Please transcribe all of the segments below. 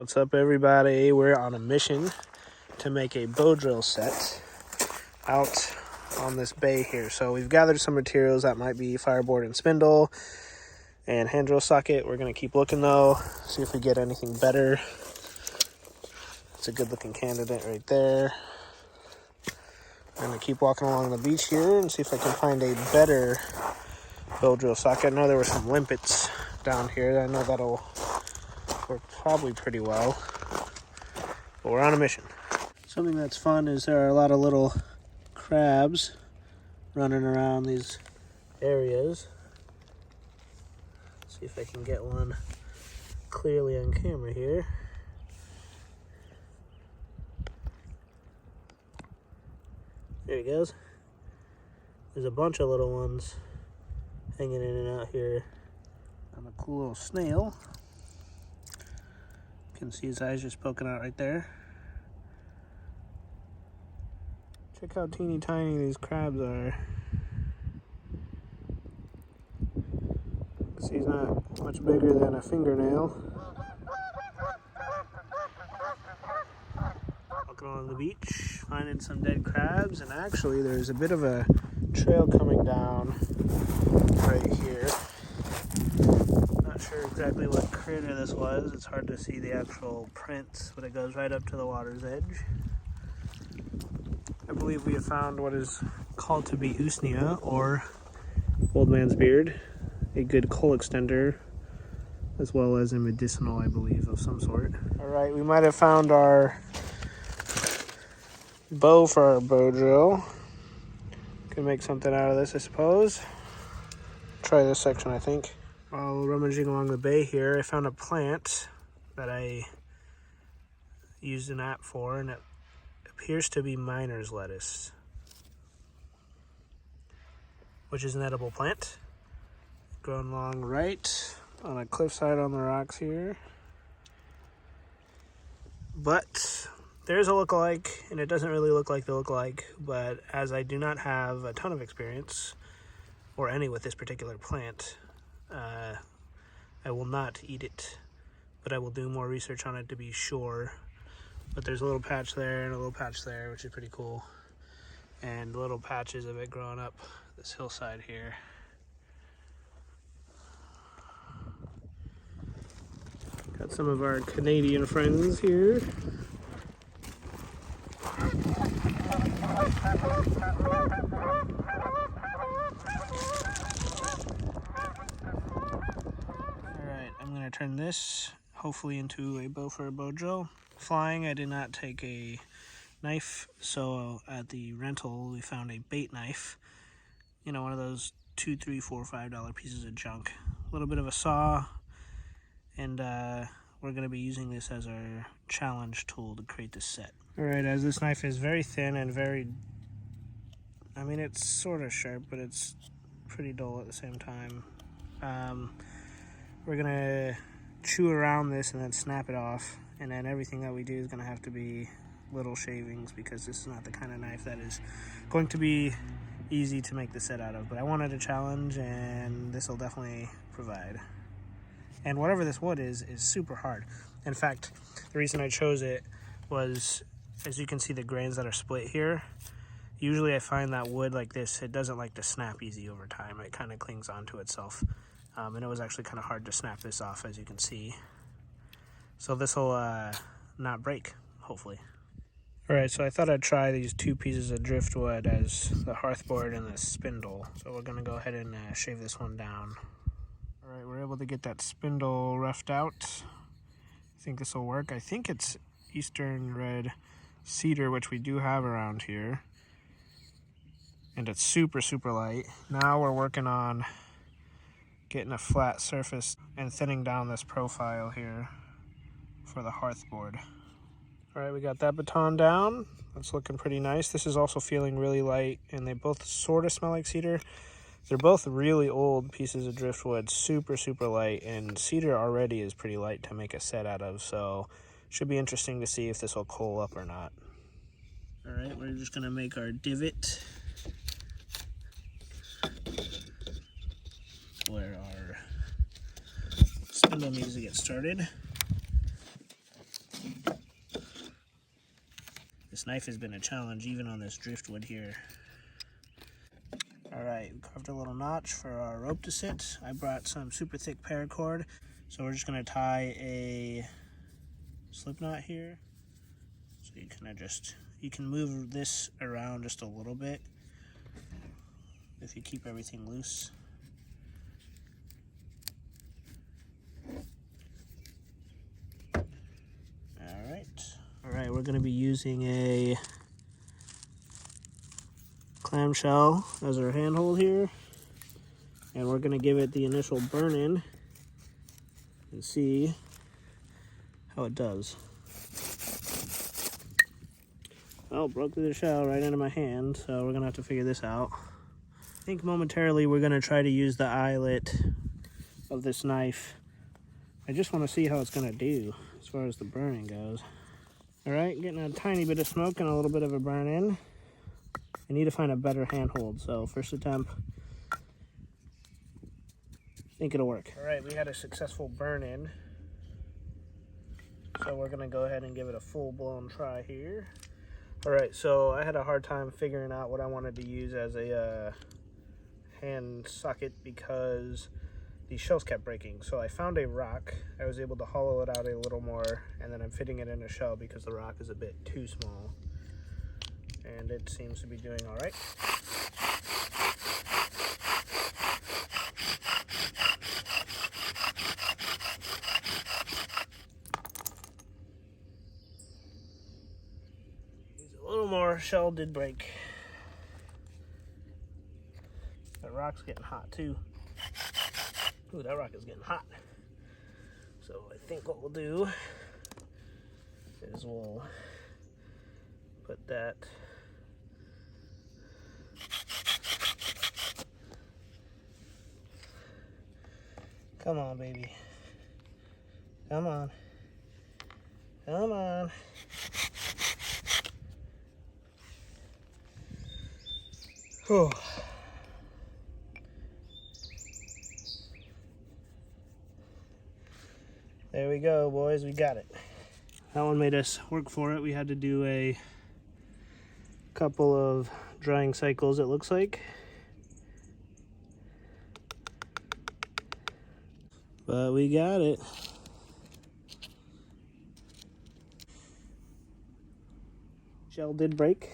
What's up, everybody? We're on a mission to make a Bowdrill set out on this bay here. So we've gathered some materials that might be fireboard and spindle and hand drill socket. We're going to keep looking though, see if we get anything better. It's a good looking candidate right there. I'm going to keep walking along the beach here and see if I can find a better Bowdrill socket. I know there were some limpets down here. I know that'll work probably pretty well, but we're on a mission. Something that's fun is there are a lot of little crabs running around these areas. Let's see if I can get one clearly on camera here. There he goes. There's a bunch of little ones hanging in and out here. I'm a cool little snail. You can see his eyes just poking out right there. Check how teeny tiny these crabs are. See, he's not much bigger than a fingernail. Walking along the beach, finding some dead crabs, and actually there's a bit of a trail coming down right here. Not sure exactly what critter this was. It's hard to see the actual prints, but it goes right up to the water's edge. I believe we have found what is called to be usnea, or old man's beard, a good coal extender, as well as a medicinal, I believe, of some sort. All right, we might have found our bow for our Bowdrill. Can make something out of this, I suppose. Try this section, I think. While rummaging along the bay here, I found a plant that I used an app for, and it appears to be miner's lettuce, which is an edible plant. Growing along right on a cliffside on the rocks here. But there's a lookalike, and it doesn't really look like the lookalike, but as I do not have a ton of experience, or any with this particular plant, I will not eat it, but I will do more research on it to be sure. But there's a little patch there and a little patch there, which is pretty cool. And little patches of it growing up this hillside here. Got some of our Canadian friends here. Alright, I'm going to turn this hopefully into a bow for a Bowdrill. Flying, I did not take a knife, so at the rental we found a bait knife. You know, one of those $2, $3, $4, $5 pieces of junk. A little bit of a saw, and we're going to be using this as our challenge tool to create this set. Alright, as this knife is very thin and very, I mean, it's sort of sharp, but it's pretty dull at the same time. We're going to chew around this and then snap it off, and then everything that we do is going to have to be little shavings, because this is not the kind of knife that is going to be easy to make the set out of. But I wanted a challenge, and this will definitely provide. And whatever this wood is super hard. In fact, the reason I chose it was, as you can see the grains that are split here, usually I find that wood like this, it doesn't like to snap easy over time. It kind of clings onto itself. And it was actually kind of hard to snap this off, as you can see. So this will not break, hopefully. Alright, so I thought I'd try these two pieces of driftwood as the hearthboard and the spindle. So we're going to go ahead and shave this one down. Alright, we're able to get that spindle roughed out. I think this will work. I think it's Eastern red cedar, which we do have around here. And it's super, super light. Now we're working on getting a flat surface and thinning down this profile here for the hearthboard. Alright, we got that baton down. That's looking pretty nice. This is also feeling really light, and they both sort of smell like cedar. They're both really old pieces of driftwood, super, super light, and cedar already is pretty light to make a set out of, so should be interesting to see if this will coal up or not. Alright, we're just going to make our divot where our spindle needs to get started. This knife has been a challenge even on this driftwood here. Alright, we carved a little notch for our rope to sit. I brought some super thick paracord, so we're just going to tie a slip knot here. So you kind of just, you can move this around just a little bit if you keep everything loose. Alright, we're going to be using a clamshell as our handhold here, and we're going to give it the initial burn in and see how it does. Oh, broke through the shell right into my hand, so we're going to have to figure this out. I think momentarily we're going to try to use the eyelet of this knife. I just want to see how it's going to do as far as the burning goes. Alright, getting a tiny bit of smoke and a little bit of a burn in. I need to find a better handhold, so first attempt, I think it'll work. Alright, we had a successful burn in, so we're going to go ahead and give it a full-blown try here. Alright, so I had a hard time figuring out what I wanted to use as a hand socket because these shells kept breaking. So I found a rock. I was able to hollow it out a little more, and then I'm fitting it in a shell because the rock is a bit too small. And it seems to be doing all right. A little more shell did break. The rock's getting hot too. Ooh, that rock is getting hot. So I think what we'll do is we'll put that come on, baby. Come on. Come on. Whew. There we go, boys, we got it. That one made us work for it. We had to do a couple of drying cycles, it looks like. But we got it. Shell did break.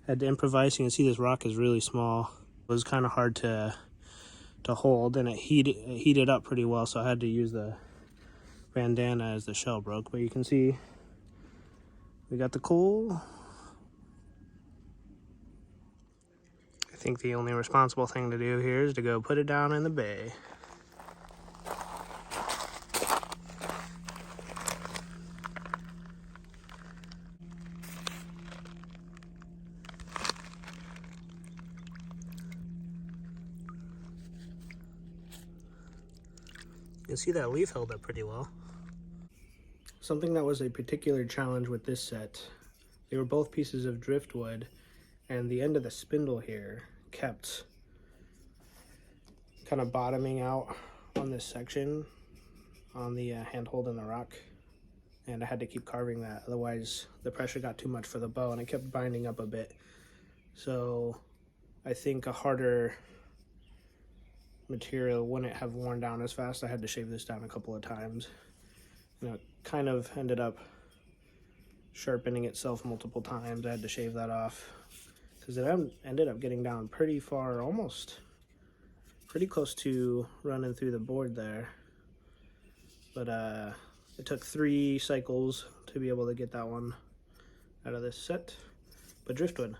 Had to improvise. You can see this rock is really small. It was kind of hard to hold, and it heated up pretty well, so I had to use the bandana as the shell broke. But you can see we got the coal. I think the only responsible thing to do here is to go put it down in the bay. You can see that leaf held up pretty well. Something that was a particular challenge with this set, they were both pieces of driftwood, and the end of the spindle here kept kind of bottoming out on this section on the handhold and the rock, and I had to keep carving that, otherwise the pressure got too much for the bow and it kept binding up a bit. So I think a harder material wouldn't have worn down as fast. I had to shave this down a couple of times. You know, it kind of ended up sharpening itself multiple times. I had to shave that off because it ended up getting down pretty far, almost pretty close to running through the board there. But it took 3 cycles to be able to get that one out of this set. But driftwood,